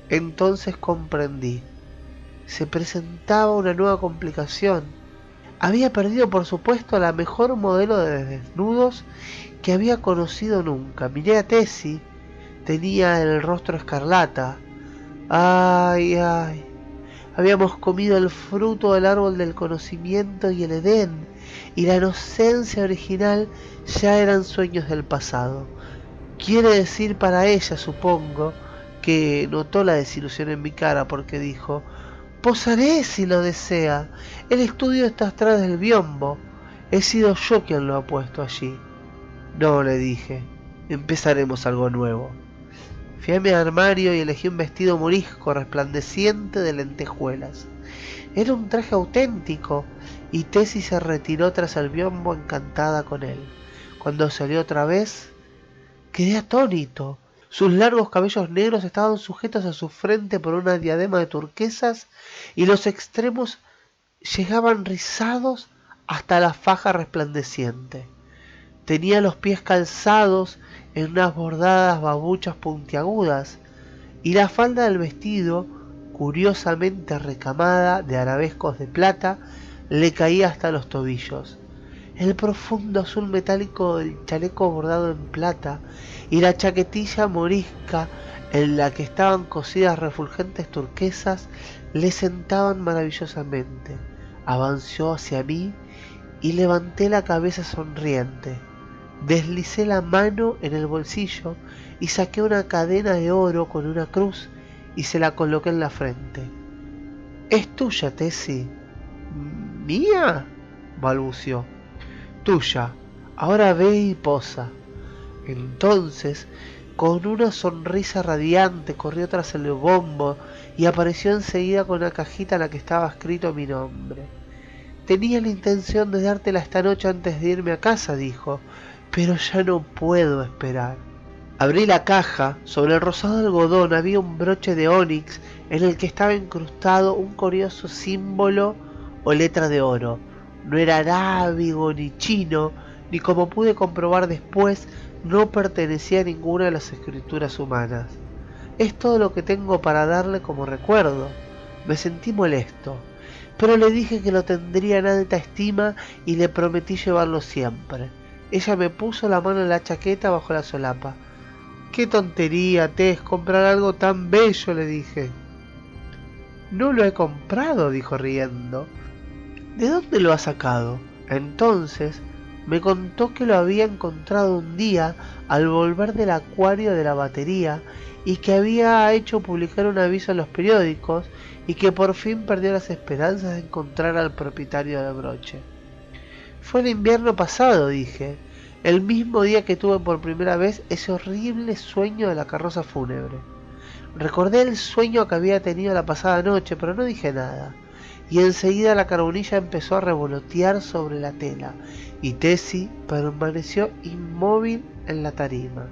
Entonces comprendí. Se presentaba una nueva complicación. Había perdido, por supuesto, la mejor modelo de desnudos que había conocido nunca. Miré a Tessie. Tenía el rostro escarlata. Ay, ay. Habíamos comido el fruto del árbol del conocimiento y el Edén, y la inocencia original ya eran sueños del pasado. Quiere decir para ella, supongo, que notó la desilusión en mi cara porque dijo: posaré si lo desea. El estudio está atrás del biombo. He sido yo quien lo ha puesto allí. No, le dije. Empezaremos algo nuevo. Fui a mi armario y elegí un vestido morisco resplandeciente de lentejuelas. Era un traje auténtico, y Tessie se retiró tras el biombo encantada con él. Cuando salió otra vez, quedé atónito. Sus largos cabellos negros estaban sujetos a su frente por una diadema de turquesas y los extremos llegaban rizados hasta la faja resplandeciente. Tenía los pies calzados en unas bordadas babuchas puntiagudas y la falda del vestido, curiosamente recamada de arabescos de plata, le caía hasta los tobillos. El profundo azul metálico del chaleco bordado en plata y la chaquetilla morisca en la que estaban cosidas refulgentes turquesas le sentaban maravillosamente. Avanzó hacia mí y levanté la cabeza sonriente. Deslicé la mano en el bolsillo y saqué una cadena de oro con una cruz y se la coloqué en la frente. «¿Es tuya, Tessie?» «¿Mía?», balbució. «Tuya. Ahora ve y posa». Entonces, con una sonrisa radiante, corrió tras el bombo y apareció enseguida con una cajita en la que estaba escrito mi nombre. «Tenía la intención de dártela esta noche antes de irme a casa», dijo, «pero ya no puedo esperar». Abrí la caja. Sobre el rosado algodón había un broche de ónix en el que estaba incrustado un curioso símbolo o letra de oro. No era arábigo ni chino, ni, como pude comprobar después, no pertenecía a ninguna de las escrituras humanas. Es todo lo que tengo para darle como recuerdo. Me sentí molesto, pero le dije que lo tendría en alta estima y le prometí llevarlo siempre. Ella me puso la mano en la chaqueta bajo la solapa. «¡Qué tontería, Tess, comprar algo tan bello!», le dije. «No lo he comprado», dijo riendo. «¿De dónde lo ha sacado?». Entonces me contó que lo había encontrado un día al volver del acuario de la batería y que había hecho publicar un aviso en los periódicos y que por fin perdió las esperanzas de encontrar al propietario del broche. «Fue el invierno pasado», dije, «el mismo día que tuve por primera vez ese horrible sueño de la carroza fúnebre». Recordé el sueño que había tenido la pasada noche, pero no dije nada, y enseguida la carbonilla empezó a revolotear sobre la tela, y Tessie permaneció inmóvil en la tarima.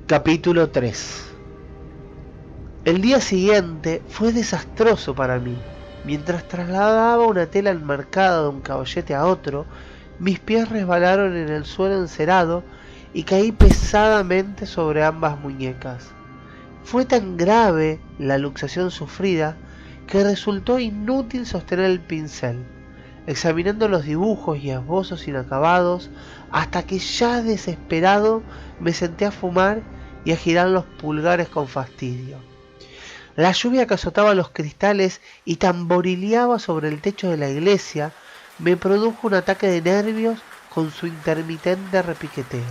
Capítulo 3. El día siguiente fue desastroso para mí. Mientras trasladaba una tela enmarcada de un caballete a otro, mis pies resbalaron en el suelo encerado y caí pesadamente sobre ambas muñecas. Fue tan grave la luxación sufrida que resultó inútil sostener el pincel, examinando los dibujos y esbozos inacabados, hasta que ya desesperado me senté a fumar y a girar los pulgares con fastidio. La lluvia que azotaba los cristales y tamborileaba sobre el techo de la iglesia me produjo un ataque de nervios con su intermitente repiqueteo.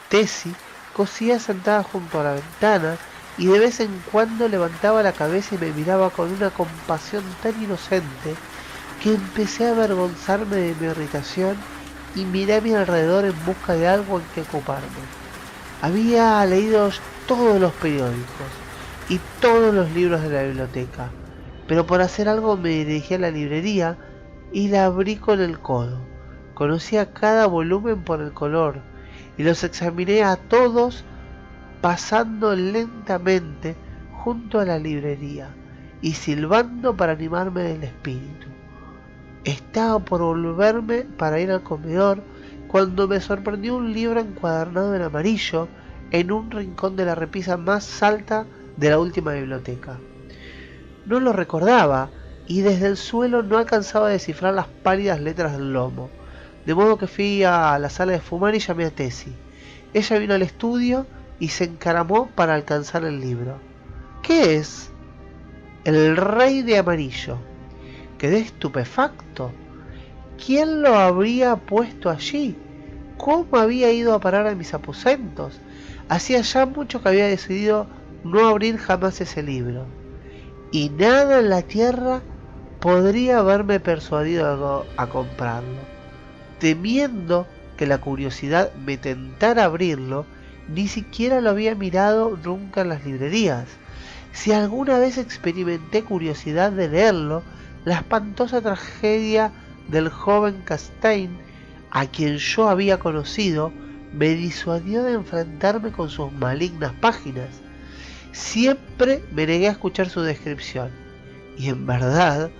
Tessie cosía sentada junto a la ventana y de vez en cuando levantaba la cabeza y me miraba con una compasión tan inocente que empecé a avergonzarme de mi irritación y miré a mi alrededor en busca de algo en que ocuparme. Había leído todos los periódicos y todos los libros de la biblioteca, pero por hacer algo me dirigí a la librería y la abrí con el codo. Conocía cada volumen por el color y los examiné a todos pasando lentamente junto a la librería y silbando para animarme del espíritu. Estaba por volverme para ir al comedor cuando me sorprendió un libro encuadernado en amarillo en un rincón de la repisa más alta de la última biblioteca. No lo recordaba y desde el suelo no alcanzaba a descifrar las pálidas letras del lomo, de modo que fui a la sala de fumar y llamé a Tessie. Ella vino al estudio y se encaramó para alcanzar el libro. ¿Qué es? El Rey de Amarillo. Quedé estupefacto. ¿Quién lo habría puesto allí? ¿Cómo había ido a parar a mis aposentos? Hacía ya mucho que había decidido no abrir jamás ese libro, y nada en la tierra podría haberme persuadido a comprarlo. Temiendo que la curiosidad me tentara abrirlo, ni siquiera lo había mirado nunca en las librerías. Si alguna vez experimenté curiosidad de leerlo, la espantosa tragedia del joven Castaigne, a quien yo había conocido, me disuadió de enfrentarme con sus malignas páginas. Siempre me negué a escuchar su descripción, y en verdad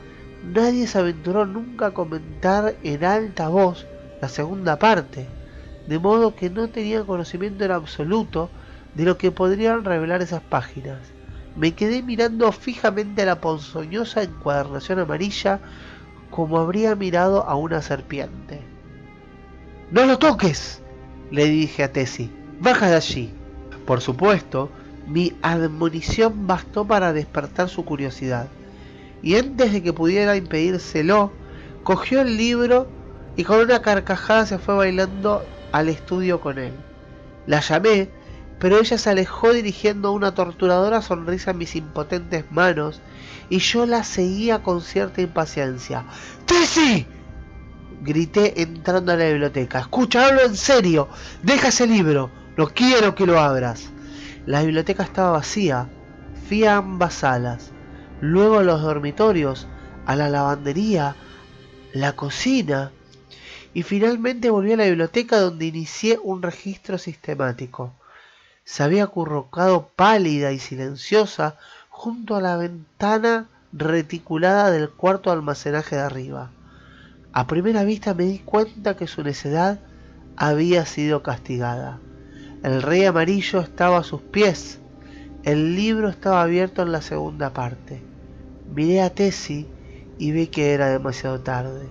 nadie se aventuró nunca a comentar en alta voz la segunda parte, de modo que no tenía conocimiento en absoluto de lo que podrían revelar esas páginas. Me quedé mirando fijamente a la ponzoñosa encuadernación amarilla como habría mirado a una serpiente. ¡No lo toques!, le dije a Tessie. ¡Baja de allí! Por supuesto, mi admonición bastó para despertar su curiosidad, y antes de que pudiera impedírselo, cogió el libro y con una carcajada se fue bailando al estudio con él. La llamé, pero ella se alejó dirigiendo una torturadora sonrisa a mis impotentes manos, y yo la seguía con cierta impaciencia. ¡Tessie!, grité entrando a la biblioteca. ¡Escucha, hablo en serio! ¡Deja ese libro! ¡No quiero que lo abras! La biblioteca estaba vacía. Fui a ambas salas, luego a los dormitorios, a la lavandería, la cocina, y finalmente volví a la biblioteca, donde inicié un registro sistemático. Se había acurrucado pálida y silenciosa junto a la ventana reticulada del cuarto de almacenaje de arriba. A primera vista me di cuenta que su necedad había sido castigada. El Rey Amarillo estaba a sus pies. El libro estaba abierto en la segunda parte. Miré a Tessie y vi que era demasiado tarde.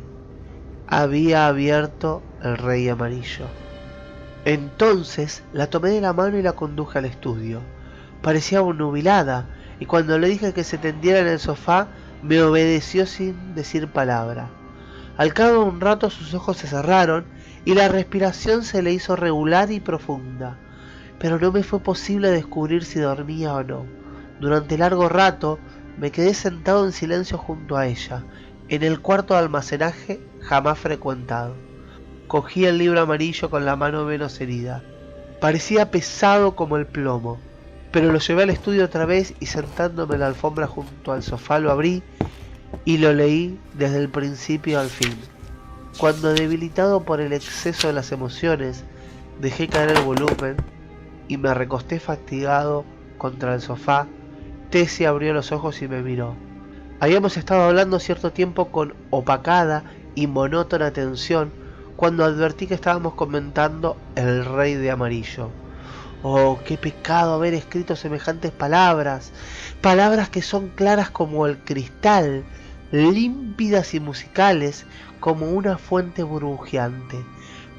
Había abierto el Rey Amarillo. Entonces la tomé de la mano y la conduje al estudio. Parecía obnubilada, y cuando le dije que se tendiera en el sofá, me obedeció sin decir palabra. Al cabo de un rato sus ojos se cerraron y la respiración se le hizo regular y profunda, pero no me fue posible descubrir si dormía o no. Durante largo rato me quedé sentado en silencio junto a ella, en el cuarto de almacenaje jamás frecuentado. Cogí el libro amarillo con la mano menos herida. Parecía pesado como el plomo, pero lo llevé al estudio otra vez y sentándome en la alfombra junto al sofá lo abrí y lo leí desde el principio al fin. Cuando, debilitado por el exceso de las emociones, dejé caer el volumen y me recosté fatigado contra el sofá, Tessie abrió los ojos y me miró. Habíamos estado hablando cierto tiempo con opacada y monótona atención cuando advertí que estábamos comentando El Rey de Amarillo. Oh, qué pecado haber escrito semejantes palabras, palabras que son claras como el cristal, límpidas y musicales como una fuente burbujeante,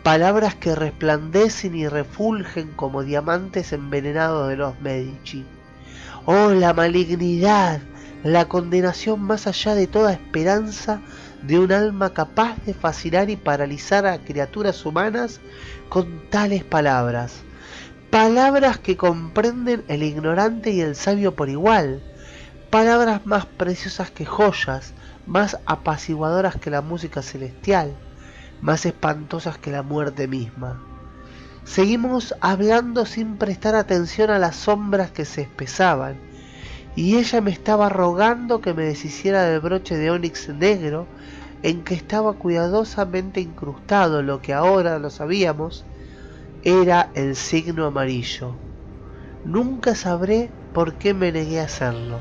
palabras que resplandecen y refulgen como diamantes envenenados de los Medici. Oh, la malignidad, la condenación más allá de toda esperanza de un alma capaz de fascinar y paralizar a criaturas humanas con tales palabras. Palabras que comprenden el ignorante y el sabio por igual. Palabras más preciosas que joyas, más apaciguadoras que la música celestial, más espantosas que la muerte misma. Seguimos hablando sin prestar atención a las sombras que se espesaban, y ella me estaba rogando que me deshiciera del broche de ónix negro en que estaba cuidadosamente incrustado lo que ahora lo sabíamos era el signo amarillo. Nunca sabré por qué me negué a hacerlo,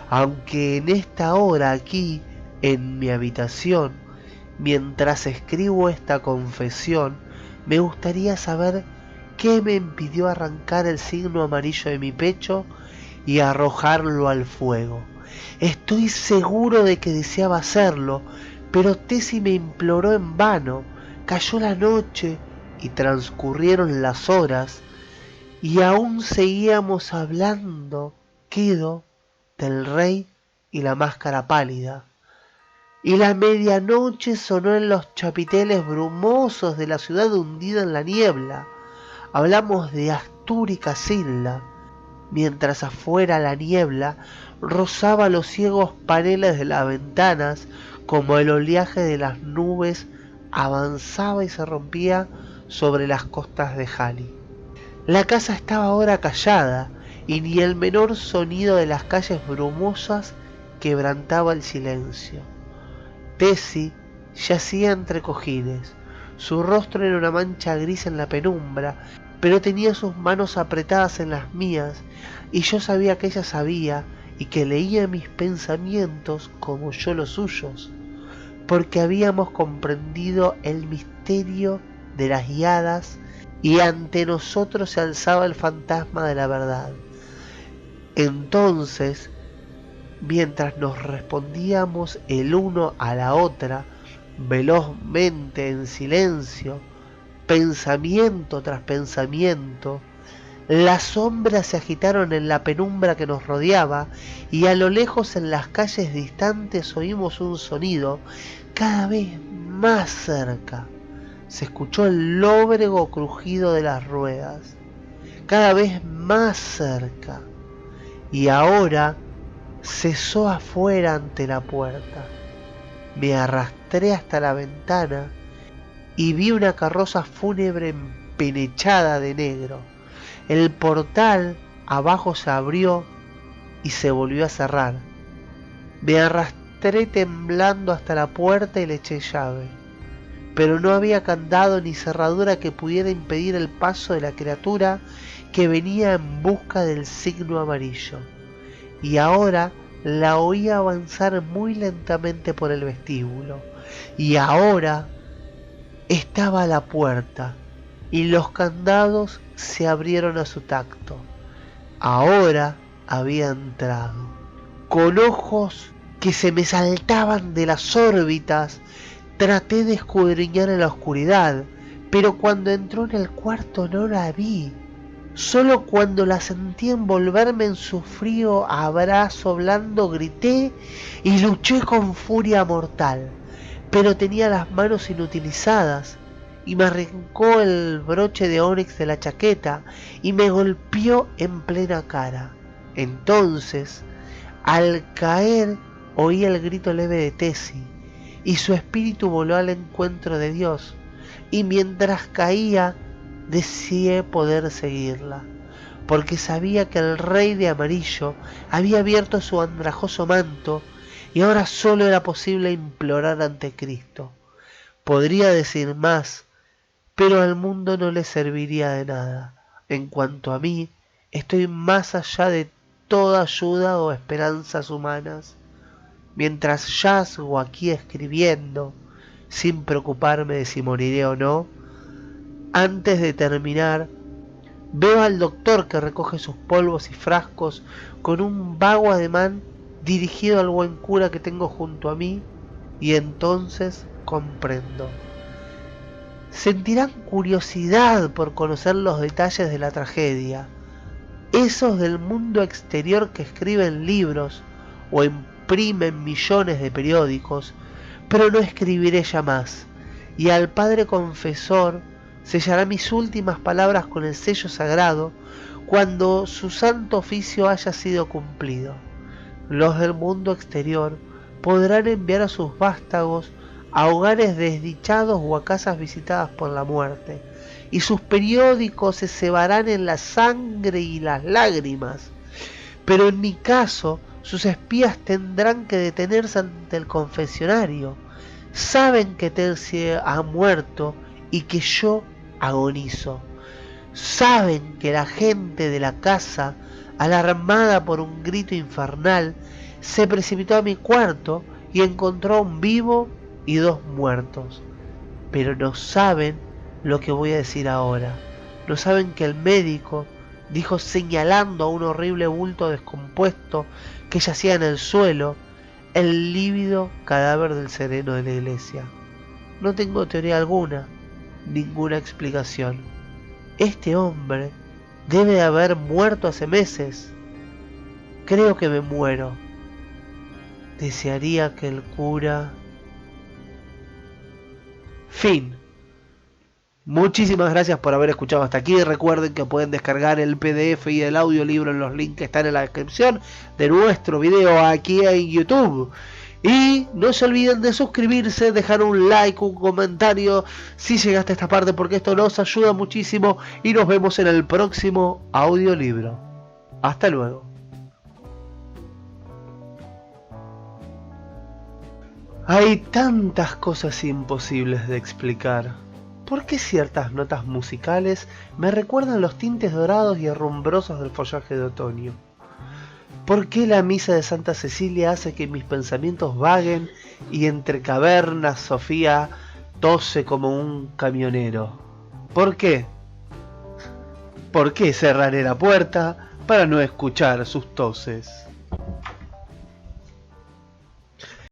aunque en esta hora aquí, en mi habitación, Mientras escribo esta confesión, me gustaría saber qué me impidió arrancar el signo amarillo de mi pecho y arrojarlo al fuego. Estoy seguro de que deseaba hacerlo, pero Tessie me imploró en vano. Cayó la noche y transcurrieron las horas y aún seguíamos hablando, Quedo, del rey y la máscara pálida. Y la medianoche sonó en los chapiteles brumosos de la ciudad hundida en la niebla. Hablamos de Astur y Casilda, mientras afuera la niebla rozaba los ciegos paneles de las ventanas como el oleaje de las nubes avanzaba y se rompía sobre las costas de Hali. La casa estaba ahora callada y ni el menor sonido de las calles brumosas quebrantaba el silencio. Tessie yacía entre cojines. Su rostro era una mancha gris en la penumbra, pero tenía sus manos apretadas en las mías y yo sabía que ella sabía y que leía mis pensamientos como yo los suyos, porque habíamos comprendido el misterio de las hadas y ante nosotros se alzaba el fantasma de la verdad. Entonces, mientras nos respondíamos el uno a la otra, velozmente en silencio, pensamiento tras pensamiento, las sombras se agitaron en la penumbra que nos rodeaba y a lo lejos en las calles distantes oímos un sonido cada vez más cerca. Se escuchó el lóbrego crujido de las ruedas, cada vez más cerca, y ahora cesó afuera ante la puerta. Me arrastré hasta la ventana y vi una carroza fúnebre empenechada de negro. El portal abajo se abrió y se volvió a cerrar. Me arrastré temblando hasta la puerta y le eché llave, pero no había candado ni cerradura que pudiera impedir el paso de la criatura que venía en busca del signo amarillo, y ahora la oía avanzar muy lentamente por el vestíbulo, y ahora estaba a la puerta y los candados se abrieron a su tacto. Ahora había entrado. Con ojos que se me saltaban de las órbitas, traté de escudriñar en la oscuridad, pero cuando entró en el cuarto no la vi. Solo cuando la sentí envolverme en su frío abrazo blando grité y luché con furia mortal, pero tenía las manos inutilizadas y me arrancó el broche de ónix de la chaqueta y me golpeó en plena cara. Entonces, al caer, oí el grito leve de Tessie y su espíritu voló al encuentro de Dios, y mientras caía deseé poder seguirla, porque sabía que el rey de amarillo había abierto su andrajoso manto y ahora solo era posible implorar ante Cristo. Podría decir más, pero al mundo no le serviría de nada. En cuanto a mí, estoy más allá de toda ayuda o esperanzas humanas. Mientras yazgo aquí escribiendo, sin preocuparme de si moriré o no, antes de terminar, veo al doctor que recoge sus polvos y frascos con un vago ademán dirigido al buen cura que tengo junto a mí, y entonces comprendo. Sentirán curiosidad por conocer los detalles de la tragedia, esos del mundo exterior que escriben libros o imprimen millones de periódicos, pero no escribiré ya más, y al Padre Confesor sellará mis últimas palabras con el sello sagrado cuando su santo oficio haya sido cumplido. Los del mundo exterior podrán enviar a sus vástagos a hogares desdichados o a casas visitadas por la muerte, y sus periódicos se cebarán en la sangre y las lágrimas. Pero en mi caso, sus espías tendrán que detenerse ante el confesionario. Saben que Tessie ha muerto y que yo agonizo. Saben que la gente de la casa, alarmada por un grito infernal, se precipitó a mi cuarto y encontró a un vivo y 2 muertos. Pero no saben lo que voy a decir ahora. No saben que el médico dijo, señalando a un horrible bulto descompuesto que yacía en el suelo, el lívido cadáver del sereno de la iglesia. No tengo teoría alguna, ninguna explicación. Este hombre debe de haber muerto hace meses. Creo que me muero. Desearía que el cura... Fin. Muchísimas gracias por haber escuchado hasta aquí. Recuerden que pueden descargar el PDF y el audiolibro en los links que están en la descripción de nuestro video aquí en YouTube. Y no se olviden de suscribirse, dejar un like, un comentario si llegaste a esta parte, porque esto nos ayuda muchísimo. Y nos vemos en el próximo audiolibro. Hasta luego. Hay tantas cosas imposibles de explicar. ¿Por qué ciertas notas musicales me recuerdan los tintes dorados y herrumbrosos del follaje de otoño? ¿Por qué la misa de Santa Cecilia hace que mis pensamientos vaguen y entre cavernas Sofía tose como un camionero? ¿Por qué? ¿Por qué cerraré la puerta para no escuchar sus toses?